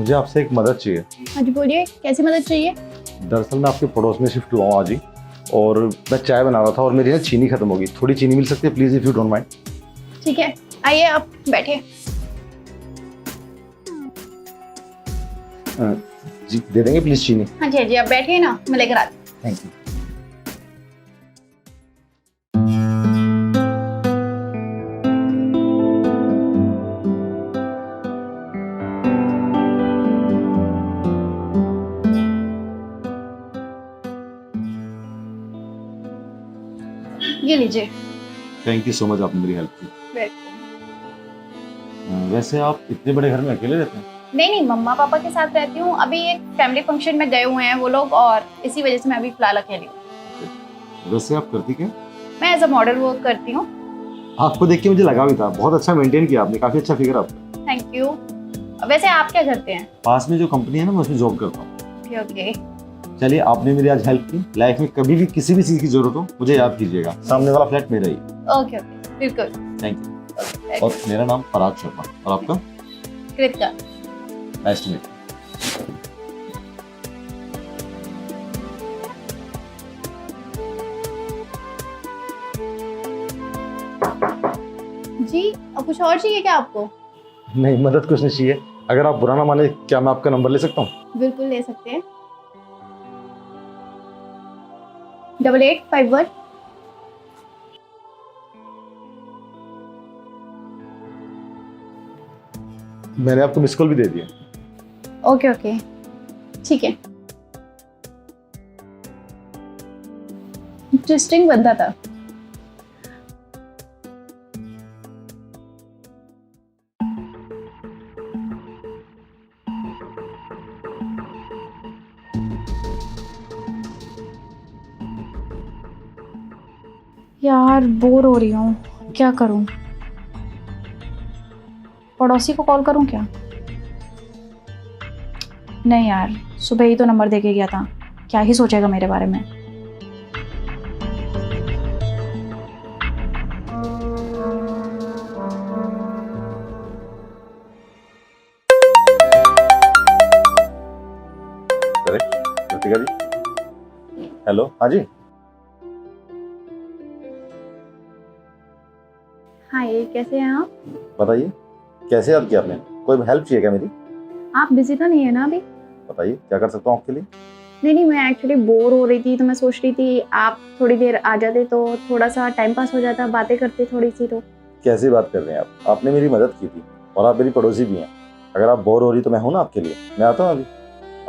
मुझे आपसे एक मदद चाहिए। हाँ जी बोलिए, कैसी मदद चाहिए? दरअसल मैं आपके पड़ोस में शिफ्ट हुआ हूँ आज ही, और मैं चाय बना रहा था और मेरी ना चीनी खत्म होगी। थोड़ी चीनी मिल सकती है please, if you don't mind. ठीक है, आइए आप बैठिए। जी दे देंगे प्लीज़ चीनी। हाँ जी आप बैठिए ना, मैं लेकर आती हूँ। Thank you. ये लीजिए। थैंक यू सो मच, आपने मेरी हेल्प की। वेलकम। वैसे आप इतने बड़े घर में अकेले रहते हैं? नहीं, मम्मा पापा के साथ रहती हूँ। अभी एक फैमिली फंक्शन में गए हुए हैं वो लोग, और इसी वजह से मैं अभी फिलहाल अकेली हूँ। वैसे आप करती क्या? मैं एज अ मॉडल वर्क करती हूँ। आपको देख के मुझे लगा भी था, बहुत अच्छा मेंटेन किया आपने, काफ़ी अच्छा फिगर आपका। Thank you. वैसे आप क्या करते हैं? पास में जो कंपनी है ना, मैं उसमें जॉब करता हूँ। Okay okay. चलिए, आपने मेरी आज हेल्प की। लाइफ में कभी भी किसी भी चीज़ की जरूरत हो मुझे याद कीजिएगा, सामने वाला फ्लैट मेरा ही। ओके ओके, बिल्कुल। Thank you. और मेरा नाम पराग शर्मा, और आपका? कृतिका। Nice to meet. जी, अब कुछ और चाहिए क्या आपको? नहीं, मदद कुछ नहीं चाहिए। अगर आप बुरा ना माने, क्या मैं आपका नंबर ले सकता हूँ? बिल्कुल ले सकते हैं। 8851। मैंने आपको मिस कॉल भी दे दिया। ओके ओके, ठीक है। इंटरेस्टिंग बनता था। यार बोर हो रही हूँ, क्या करूँ? पड़ोसी को कॉल करूँ क्या? नहीं यार, सुबह ही तो नंबर दे के गया था, क्या ही सोचेगा मेरे बारे में। अरे कृतिका जी, हेलो। हाँ जी। हाय, कैसे हैं आप? बताइए, कैसे याद किया आपने? कोई हेल्प चाहिए क्या मेरी? आप बिजी तो नहीं है ना अभी? बताइए, क्या कर सकता हूँ आपके लिए? नहीं, मैं एक्चुअली बोर हो रही थी, तो मैं सोच रही थी आप थोड़ी देर आ जाते तो थोड़ा सा टाइम पास हो जाता, बातें करते थोड़ी सी तो। कैसी बात कर रहे हैं आप? आपने मेरी मदद की थी, और आप मेरी पड़ोसी भी हैं। अगर आप बोर हो रही तो मैं हूँ ना आपके लिए। मैं आता हूँ, अभी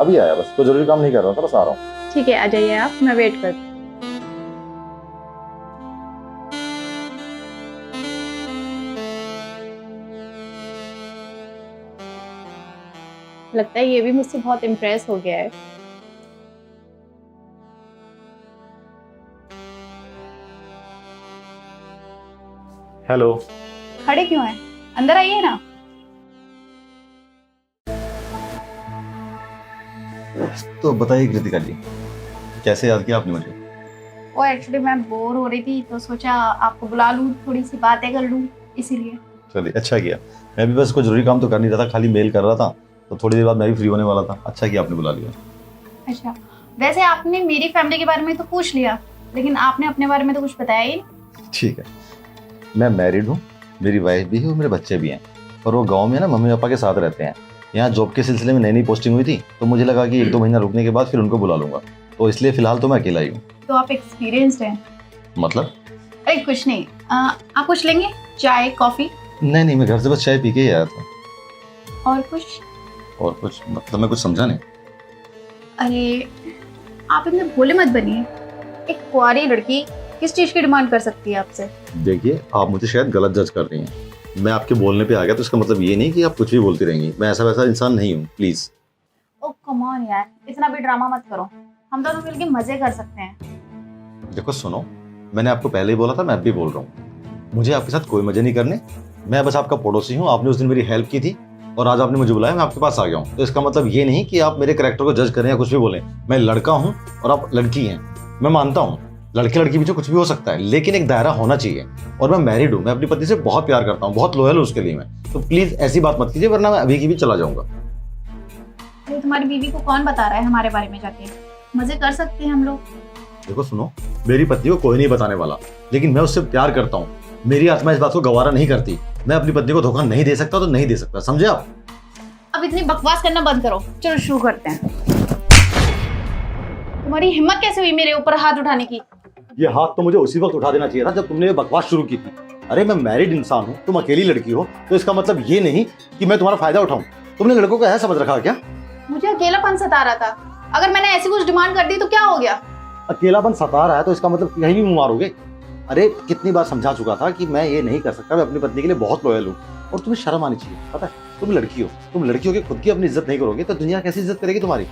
अभी आया, बस कोई जरूरी काम नहीं कर रहा था, बस आ रहा हूँ। ठीक है, आ जाइए आप, मैं वेट करती हूँ। लगता है ये भी मुझसे बहुत इम्प्रेस हो गया है। हेलो। खड़े क्यों हैं? अंदर आइए ना। तो बताइए कृतिका जी, कैसे याद किया आपने मुझे? वो एक्चुअली मैं बोर हो रही थी, तो सोचा आपको बुला लूँ, थोड़ी सी बातें कर लूँ, इसीलिए। चलिए, अच्छा किया। मैं भी बस कोई जरूरी काम तो कर नहीं रहा था, खाली मेल कर रहा था, तो थोड़ी देर बाद मैं भी फ्री होने वाला था। अच्छा किया आपने बुला लिया। अच्छा, वैसे आपने मेरी फैमिली के बारे में तो पूछ लिया, लेकिन आपने अपने बारे में तो कुछ बताया ही नहीं। ठीक है, मैं मैरिड हूँ, मेरी वाइफ भी है और मेरे बच्चे भी हैं, और वो गांव में ना मम्मी पापा के साथ रहते हैं। यहाँ जॉब के सिलसिले में नई नई पोस्टिंग हुई थी, तो मुझे लगा कि 1-2 महीना रुकने के बाद फिर उनको बुला लूंगा, तो इसलिए फिलहाल तो मैं अकेला ही हूँ। तो आप एक्सपीरियंस्ड हैं? मतलब? अरे कुछ नहीं, आप कुछ लेंगे? चाय कॉफी? नहीं, मैं घर से बस चाय पी के ही आया था। और कुछ? और कुछ मतलब? मैं कुछ समझा नहीं। अरे आप इतने भोले मत बनिए। एक कुंवारी लड़की किस चीज की डिमांड कर सकती है आपसे? देखिए, आप मुझे शायद गलत जज कर रही हैं। मैं आपके बोलने पे आ गया तो इसका मतलब ये नहीं कि आप कुछ भी बोलती रहेंगी। मैं ऐसा वैसा इंसान नहीं हूँ, प्लीज। ओ कम ऑन यार, इतना भी ड्रामा मत करो। हम दोनों मिलके मजे कर सकते हैं। देखो सुनो, मैंने आपको पहले ही बोला था, मैं अब भी बोल रहा हूँ, मुझे आपके साथ कोई मजे नहीं करने। मैं बस आपका पड़ोसी हूँ, आपने उस दिन मेरी हेल्प की थी और आज आपने मुझे बुलाया, मैं आपके पास आ गया हूँ। तो इसका मतलब ये नहीं कि आप मेरे कैरेक्टर को जज करें या कुछ भी बोलें। मैं लड़का हूँ और आप लड़की हैं। मैं मानता हूँ लड़के लड़की बीच में कुछ भी हो सकता है, लेकिन एक दायरा होना चाहिए। और मैं मैरिड हूँ, मैं अपनी पत्नी से बहुत प्यार करता हूँ, बहुत लॉयल हूँ उसके लिए मैं। तो प्लीज ऐसी बात मत कीजिए, वरना मैं अभी की भी चला जाऊंगा। तो तुम्हारी बीवी को कौन बता रहा है हमारे बारे में जाके? मजे कर सकते हैं हम लोग। देखो सुनो, मेरी पत्नी को कोई नहीं बताने वाला, लेकिन मैं उससे प्यार करता हूँ। मेरी आत्मा इस बात को गवारा नहीं करती। मैं अपनी पत्नी को धोखा नहीं दे सकता तो नहीं दे सकता, समझे आप? अब इतनी बकवास करना बंद करो, चलो शुरू करते हैं। तुम्हारी हिम्मत कैसे हुई मेरे ऊपर हाथ उठाने की? ये हाथ तो मुझे उसी वक्त उठा देना चाहिए था जब तुमने ये बकवास शुरू की थी। अरे मैं मैरिड इंसान हूँ, तुम अकेली लड़की हो, तो इसका मतलब ये नहीं कि मैं तुम्हारा फायदा उठाऊं। तुमने लड़कों को ऐसा समझ रखा क्या? मुझे अकेलापन सता रहा था। अगर मैंने ऐसी कुछ डिमांड कर दी तो क्या हो गया? अकेलापन सता रहा है तो इसका मतलब कहीं भी मुंह मारोगे? अरे कितनी बार समझा चुका था कि मैं ये नहीं कर सकता, मैं अपनी पत्नी के लिए बहुत लॉयल हूँ। और तुम्हें शर्म आनी चाहिए, पता है तुम लड़की हो, तुम लड़कियों की खुद की अपनी इज्जत नहीं करोगे तो दुनिया कैसी इज्जत करेगी तुम्हारी?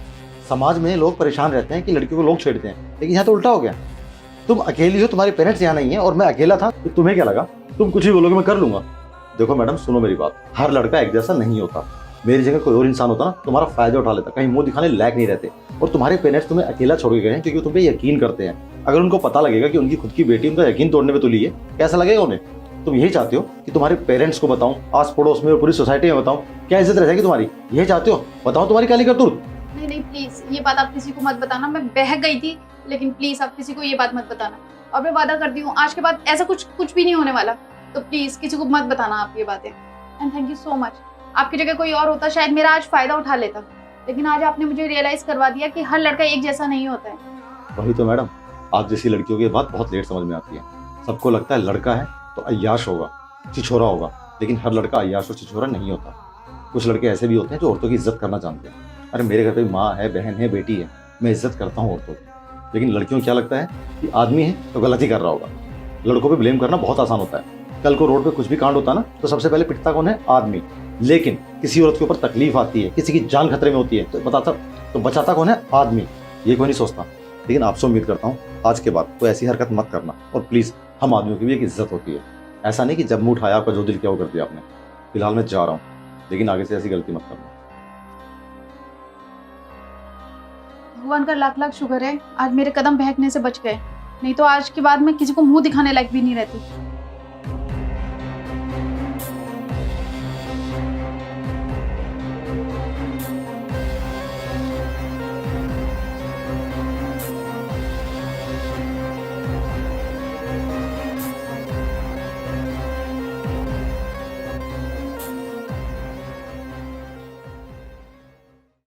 समाज में लोग परेशान रहते हैं कि लड़कियों को लोग छेड़ते हैं, लेकिन यहाँ तो उल्टा हो गया। तुम अकेली हो, तुम्हारे पेरेंट्स यहाँ नहीं है और मैं अकेला था, तो तुम्हें क्या लगा तुम कुछ भी बोलोगे मैं कर लूंगा? देखो मैडम सुनो मेरी बात, हर लड़का एक जैसा नहीं होता। मेरी जगह कोई और इंसान होता ना, तुम्हारा फायदा उठा लेता, कहीं मुंह दिखाने लायक नहीं रहते। और तुम्हारे पेरेंट्स तुम्हें अकेला छोड़ के गए हैं क्योंकि तुम पे यकीन करते हैं। अगर उनको पता लगेगा कि उनकी खुद की बेटी उनका यकीन तोड़ने पे तुली है, कैसा लगेगा उन्हें? तुम यही चाहते हो कि तुम्हारे पेरेंट्स को बताऊं, आस पड़ोस में और पूरी सोसाइटी में बताऊं, क्या इज्जत रह जाएगी तुम्हारी? यही चाहते हो? बताओ तुम्हारी काली करतूत। नहीं नहीं प्लीज, ये बात आप किसी को मत बताना। मैं बहक गई थी, लेकिन प्लीज आप किसी को ये बात मत बताना। और मैं वादा करती हूँ आज के बाद ऐसा कुछ भी नहीं होने वाला। तो प्लीज किसी को मत बताना आप ये बातें। And thank you so much. आपकी जगह कोई और होता शायद मेरा आज फायदा उठा लेता, लेकिन आज आपने मुझे रियलाइज करवा दिया कि हर लड़का एक जैसा नहीं होता है। वही तो मैडम, आप जैसी लड़कियों की बात बहुत लेट समझ में आती है। सबको लगता है लड़का है तो अय्याश होगा, छिछोरा होगा, लेकिन हर लड़का अय्याश और छिछोरा नहीं होता। कुछ लड़के ऐसे भी होते हैं जो औरतों की इज्जत करना जानते हैं। अरे मेरे घर पे माँ है, बहन है, बेटी है, मैं इज्जत करता हूँ औरतों की। लेकिन लड़कियों को क्या लगता है कि आदमी है तो गलत ही कर रहा होगा। लड़कों पे ब्लेम करना बहुत आसान होता है। कल को रोड पे कुछ भी कांड होता ना तो सबसे पहले पिटता कौन है? आदमी। लेकिन किसी औरत के ऊपर तकलीफ आती है, किसी की जान खतरे में होती है तो बचाता कौन है? आदमी। ये कोई नहीं सोचता। लेकिन आपसे उम्मीद करता हूँ आज के बाद कोई ऐसी हरकत मत करना। और प्लीज, हम आदमियों की भी एक इज्जत होती है। ऐसा नहीं कि जब मुंह उठाया आपका जो दिल किया वो कर दिया आपने। फिलहाल मैं जा रहा हूँ, लेकिन आगे से ऐसी गलती मत करना। भगवान का लाख लाख शुक्र है आज मेरे कदम बहकने से बच गए, नहीं तो आज के बाद मैं किसी को मुंह दिखाने लायक भी नहीं रहती।